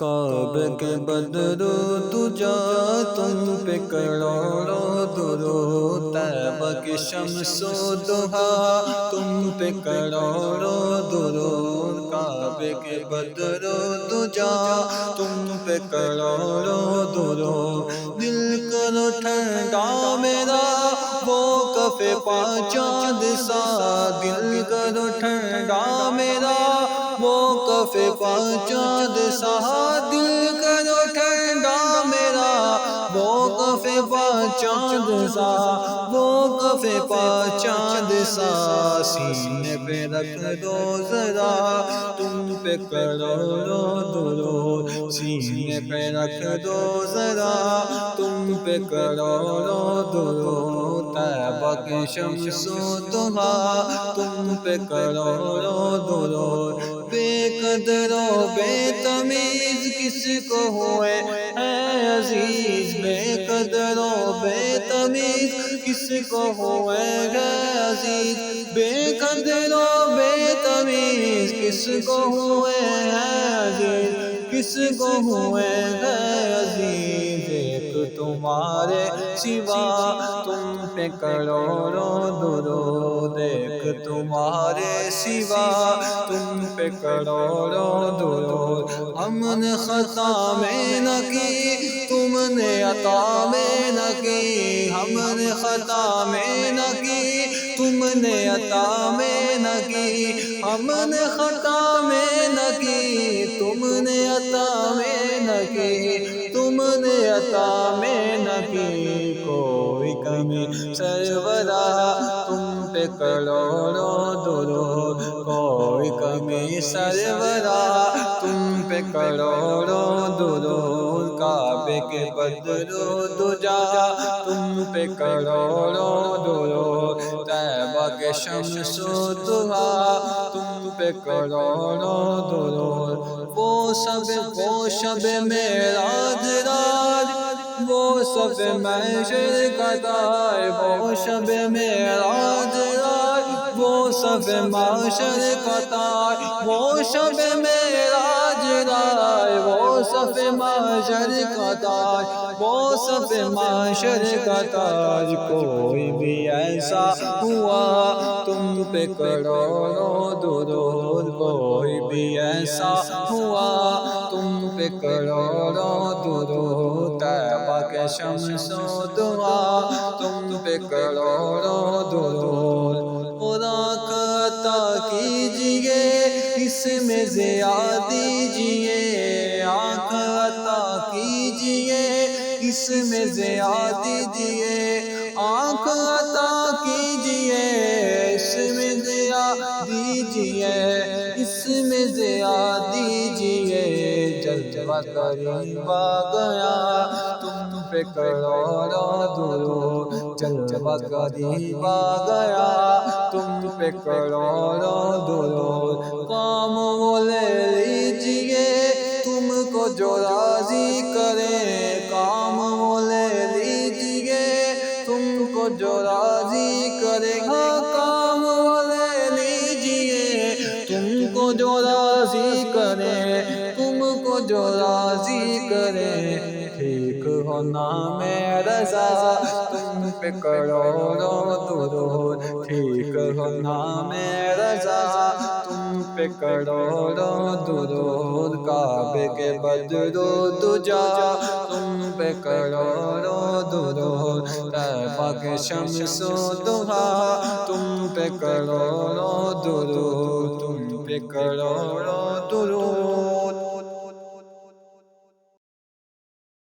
کعبے کے بدرو دجا تم پہ کروڑوں درود، طیبہ کی شمس و ضحیٰ تم پہ کروڑوں درود، کعبے کے بدرو دجا تم پہ کروڑوں درود، دل کرو ٹھنڈا میرا وہ کف پا چاند سا، دل کرو ٹھنڈا میرا وہ کف پا چاند سا، دل کرو ٹھنڈا میرا وہ کف پا چاند سا، وہ کف پا چاند سا، سینے پہ رکھ دو ذرا تم پہ کروڑوں درود، سینے پہ رکھ دو ذرا تم پہ کروڑوں درود، طیبہ کی شمس و ضحیٰ تم پہ کروڑوں درود، بے قدر و بے تمیز کس کو ہوئے اے عزیز، بے قدر و بے تمیز کس کو ہوئے اے عزیز، بے قدر و بے تمیز کس کو ہوئے اے عزیز، کس کو ہوئے اے عزیز، ایک تمہارے سوا تم پہ کروڑوں درود، ایک تمہارے سوا تم پہ کروڑوں درود، ہم نے خطا میں نہ کی تم نے عطا میں نہ کی، ہم نے خطا میں نہ کی تم نے عطا میں نہ کی، ہم نے خطا میں نہ کی تم نے عطا میں نہ کی، تم نے عطا میں نہ کی، کوئی کمی سرورا تم پہ کروڑوں درود، کوئی کمی سرورا تم پہ کروڑوں درود، کعبے کے بدرو دجا تم پہ کروڑوں درود، طیبہ کے شمس و ضحیٰ تم پہ کروڑوں درود، وہ شب معراج رات، وہ شب محشر کا تار، وہ شب معراج رات، وہ شب محشر کا تار، وہ شب معراج رات، وہ شب محشر کا تاج، وہ شب محشر کا تاج، کوئی بھی ایسا ہوا تم پہ کروڑوں درود، کوئی بھی ایسا ہوا تم پہ کروڑوں درود، طیبہ کے شمس و ضحیٰ تم پہ کروڑوں درود، اور آنکھ عطا کیجئے اس میں ضیاء دیجئے، آنکھ عطا کیجئے اس میں ضیاء دیجئے، آنکھ عطا کیجئے اس میں ضیاء دیجئے، اس میں ضیاء دیجئے، جلوہ قریب آ گیا تم پہ کروڑوں درود، جلوہ قریب آ گیا تم پہ کروڑوں درود، کام وہ لے لیجئے تم کو جو راضی کرے، کام وہ لے لیجئے تم کو جو راضی کرے، ہاں کام وہ لے لیجئے تم کو جو راضی کرے، تم کو جو راضی کرے، ٹھیک ہو نام رضا تم پہ کروڑوں درود، ٹھیک ہو نام رضا تم پہ کروڑوں درود، کعبے کے بدرو دجا تم پہ کروڑوں درود، طیبہ کے شمس و ضحیٰ تم پہ کروڑوں درود، تم پہ کروڑوں